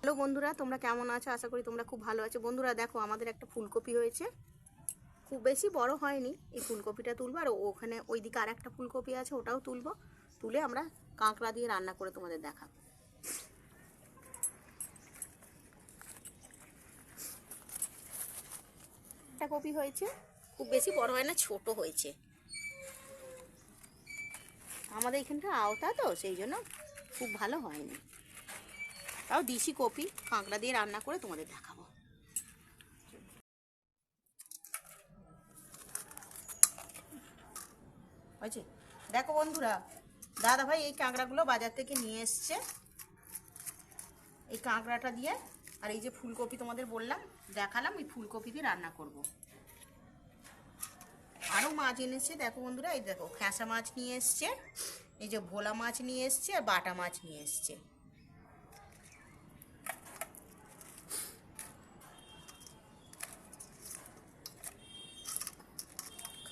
Hello বন্ধুরা, তোমরা কেমন আছো? আশা করি তোমরা খুব ভালো আছো। বন্ধুরা দেখো, আমাদের একটা ফুলকপি হয়েছে, খুব বেশি বড় হয়নি। এই ফুলকপিটা তুলবো, আর ওখানে ওইদিকে আর একটা ফুলকপি আছে, ওটাও তুলবো। তুলে আমরা কাঁকড়া দিয়ে রান্না করে তোমাদের দেখাবো। একটা কপি হয়েছে, খুব বেশি বড় হয় না, ছোট হয়েছে। আমাদের এখানটা আওতা তো, সেই জন্য খুব ভালো হয়নি। তাও দেশি কপি কাঁকড়া দিয়ে রান্না করে তোমাদের দেখাবো। হয়েছে, দেখো বন্ধুরা, দাদা ভাই এই কাঁকড়াগুলো বাজার থেকে নিয়ে এসছে। এই কাঁকড়াটা দিয়ে আর এই যে ফুলকপি তোমাদের বললাম, দেখালাম, এই ফুলকপি দিয়ে রান্না করব। আরও মাছ এনেছে, দেখো বন্ধুরা, এই দেখো খেঁসা মাছ নিয়ে এসছে, এই যে ভোলা মাছ নিয়ে এসছে, আর বাটা মাছ নিয়ে এসছে।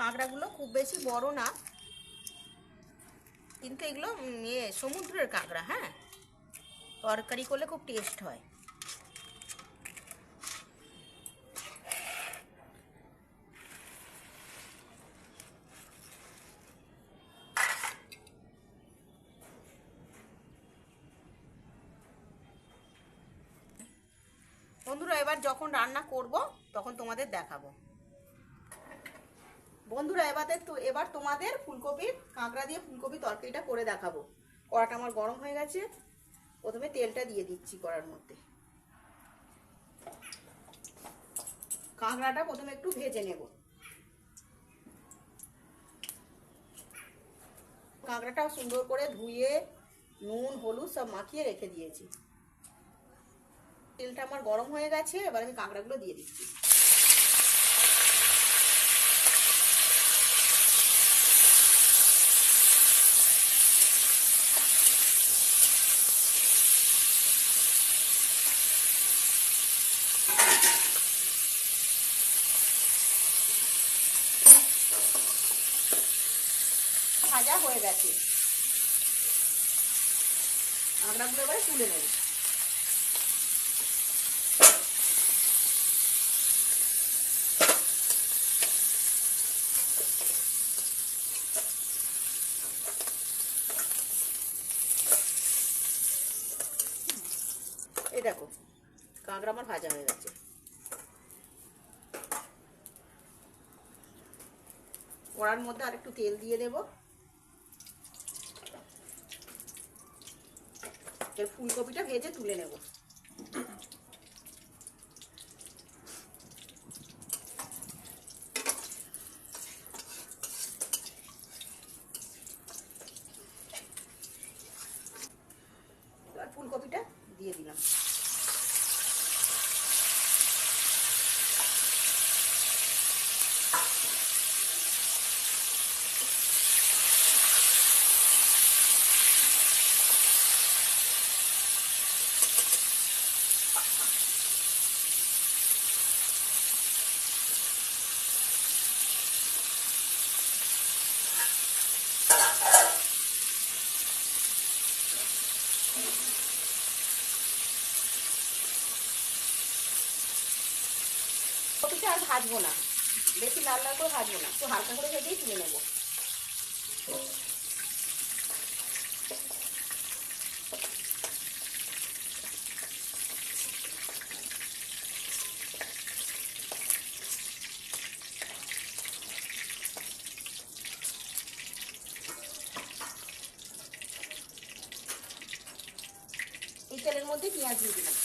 কাঁকড়াগুলো খুব বেশি বড় না, কিন্তু এগুলো সমুদ্রের কাঁকড়া। হ্যাঁ, তরকারি করলে খুব টেস্ট হয়। বন্ধুরা এবার যখন রান্না করব তখন তোমাদের দেখাবো। বন্ধুরা এবার তোমাদের ফুলকপির কাঁকড়া দিয়ে ফুলকপি তরকারিটা করে দেখাবো। কড়াটা আমার গরম হয়ে গেছে, প্রথমে তেলটা দিয়ে দিচ্ছি কড়ার মধ্যে। কাঁকড়াটা প্রথমে একটু ভেজে নেব। কাঁকড়াটাও সুন্দর করে ধুয়ে নুন হলুদ সব মাখিয়ে রেখে দিয়েছি। তেলটা আমার গরম হয়ে গেছে, এবার আমি কাঁকড়াগুলো দিয়ে দিচ্ছি। ভাজা হয়ে গেছে, কাঁকড়াগুলো এবারে তুলে নেব। এই দেখো, কাঁকড়া আমার ভাজা হয়ে গেছে। কড়ার মধ্যে আর একটু তেল দিয়ে দেব। এর ফুলকপিটা ভেজে তুলে নেব। এবার ফুলকপিটা দিয়ে দিলাম। কপিটা আর ভাজবো না, বেশি লাল লাল করে ভাজবো না, একটু হালকা করে ভেজেই তুলে নেব। এই তেলের মধ্যে পেঁয়াজ দিয়ে দিলাম।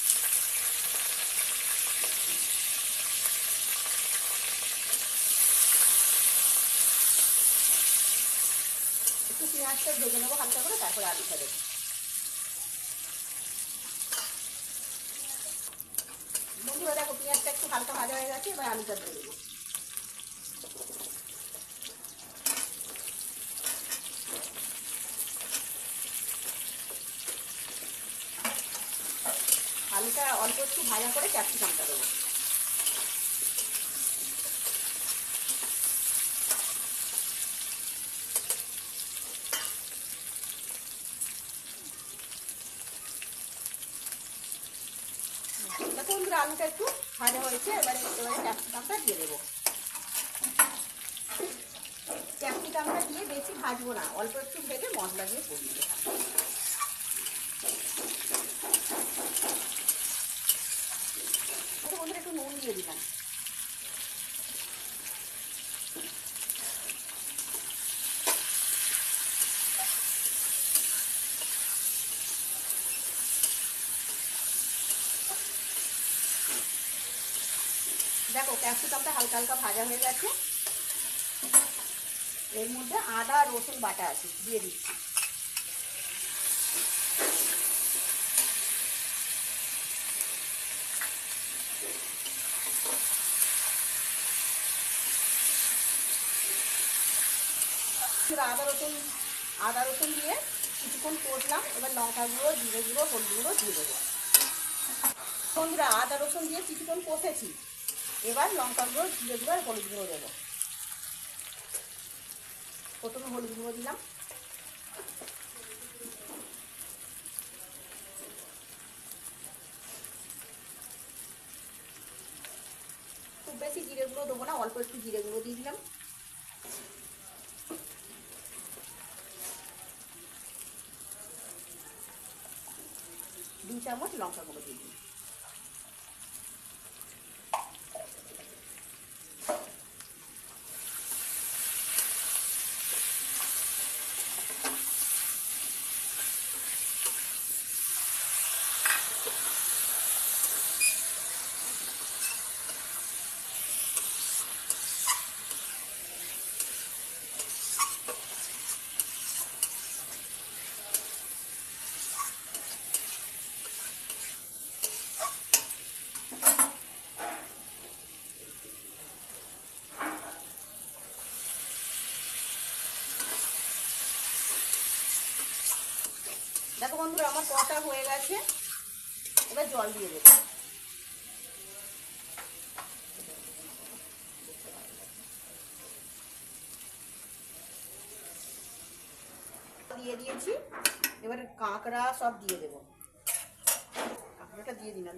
একটু পেঁয়াজটা ভেজে নেবো হালকা করে, তারপরে আলুটা দেবো। বন্ধুরা দেখো, পেঁয়াজটা একটু হালকা ভাজা হয়ে গেছে, এবার আলুটা দিয়ে দেবো। আলুটা অল্প একটু ভাজা করে ক্যাপসিকামটা দেবো। বন্ধুরা আলুটা একটু ভাজা হয়েছে, এবারে ক্যাপসিকামটা দিয়ে দেবো। ক্যাপসিকামটা দিয়ে বেশি ভাজবো না, অল্প একটু ভেজে মশলা দিয়ে করিয়ে দেবো। বন্ধুরা একটু নুন দিয়ে দিলাম। দেখো ক্যাপসিকামটা হালকা হালকা ভাজা হয়ে গেছে, এর মধ্যে আদা আর রসুন বাটা আছে, দিয়ে দিচ্ছি। আদা রসুন দিয়ে কিছুক্ষণ কষলাম, এবার লঙ্কা গুঁড়ো, জিরে গুঁড়ো, হলুদ গুঁড়ো দিয়ে দেবো। বন্ধুরা আদা রসুন দিয়ে কিছুক্ষণ কষেছি, এবার লঙ্কা গুঁড়ো, জিরে গুঁড়ো আর হলুদ গুঁড়ো দেবো। প্রথমে হলুদ গুঁড়ো দিলাম, খুব বেশি জিরে গুঁড়ো দেবো না, অল্প একটু জিরে গুঁড়ো দিয়ে দিলাম। 2 চামচ লঙ্কা গুঁড়ো দিয়ে দিলাম। দেখো বন্ধুরা আমার কষা হয়ে গেছে, এবার জল দিয়ে দেবো। দিয়ে দিয়েছি, এবারে কাঁকড়া সব দিয়ে দেবো। কাঁকড়াটা দিয়ে দিলাম,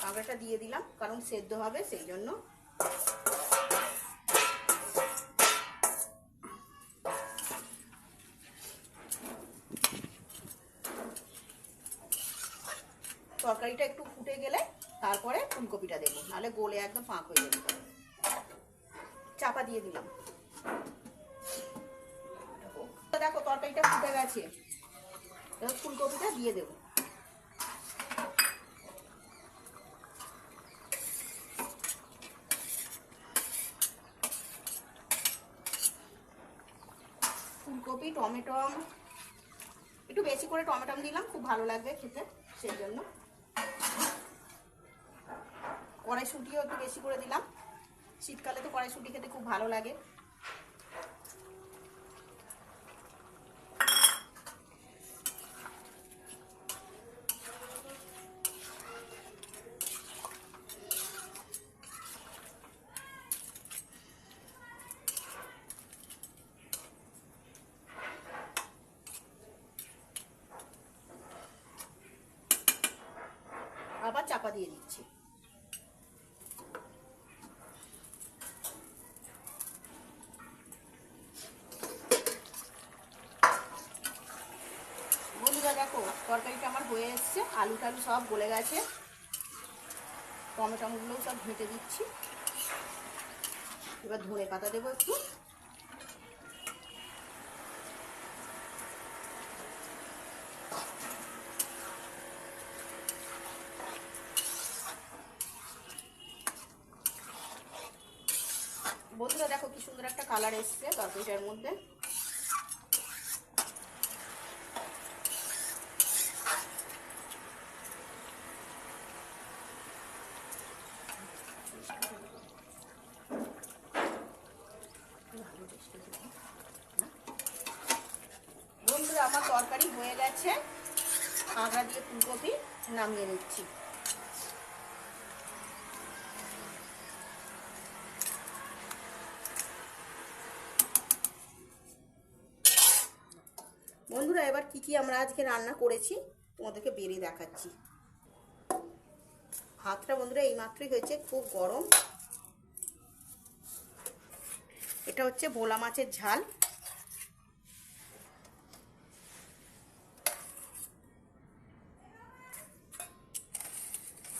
কাঁকড়াটা দিয়ে দিলাম কারণ সেদ্ধ হবে সেই জন্য। তরকারিটা একটু ফুটে গেলে তারপরে ফুলকপিটা দেবো, নাহলে গলে একদম ফাঁক হয়ে যাবে। চাপা দিয়ে দিলাম। দেখো তরকারিটা ফুটে গেছে, এবার ফুলকপিটা দিয়ে দেবো। ফুলকপি টমেটো একটু বেশি করে টমেটো দিলাম, খুব ভালো লাগবে খেতে সেই জন্য। কড়াইশুঁটিও একটু বেশি করে দিলাম, শীতকালে তো কড়াইশুঁটি খেতে খুব ভালো লাগে। আবার চাপা দিয়ে দিচ্ছি। বন্ধুরা দেখো তরকারিটা আমার হয়ে এসছে, আলু টালু সব গলে গেছে, টমেটোগুলোও সব ঘেঁটে দিচ্ছি। এবার ধনে পাতা দেবো একটু, বন্ধুরা দেখো কি সুন্দর একটা কালার এসছে তরকারিটার মধ্যে। বন্ধুরা আমার তরকারি হয়ে গেছে, কাঁকড়া দিয়ে ফুলকপি নামিয়ে নিচ্ছি। বন্ধুরা এবার কি কি আমরা আজকে রান্না করেছি তোমাদেরকে বেরিয়ে দেখাচ্ছি। ভাতটা বন্ধুরা এই মাত্রই হয়েছে, খুব গরম। এটা হচ্ছে ভোলা মাছের ঝাল।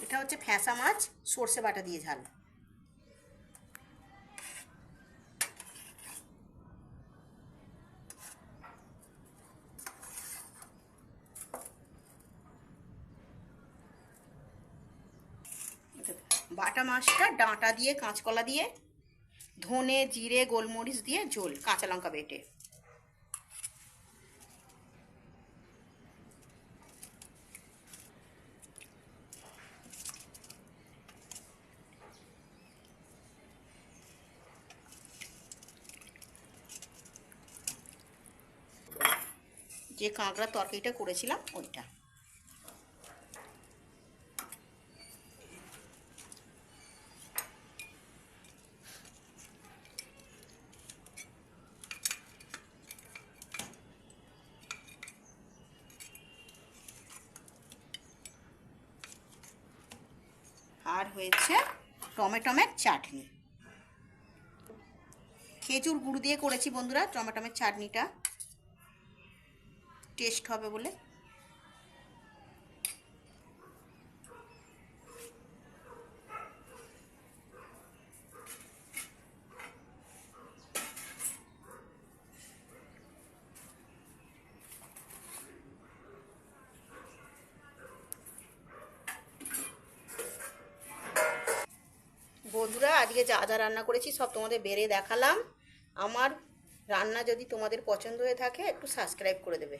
এটা হচ্ছে ফ্যাঁসা মাছ সর্ষে বাটা দিয়ে ঝাল। বাটা মাছটা ডাঁটা দিয়ে, কাঁচকলা দিয়ে, ধনে জিরে গোলমরিচ দিয়ে ঝোল, কাঁচা লঙ্কা বেটে। যে কাঁকড়ার তরকারিটা করেছিলাম ওইটা। আর হয়েছে টমেটোমের চাটনি। খেজুর গুড় দিয়ে করেছি বন্ধুরা টমেটোমের চাটনিটা, টেস্ট হবে বলে। বন্ধুরা আজকে যা যা রান্না করেছি সব তোমাদের বেড়ে দেখালাম। আমার রান্না যদি তোমাদের পছন্দ হয়ে থাকে একটু সাবস্ক্রাইব করে দেবে।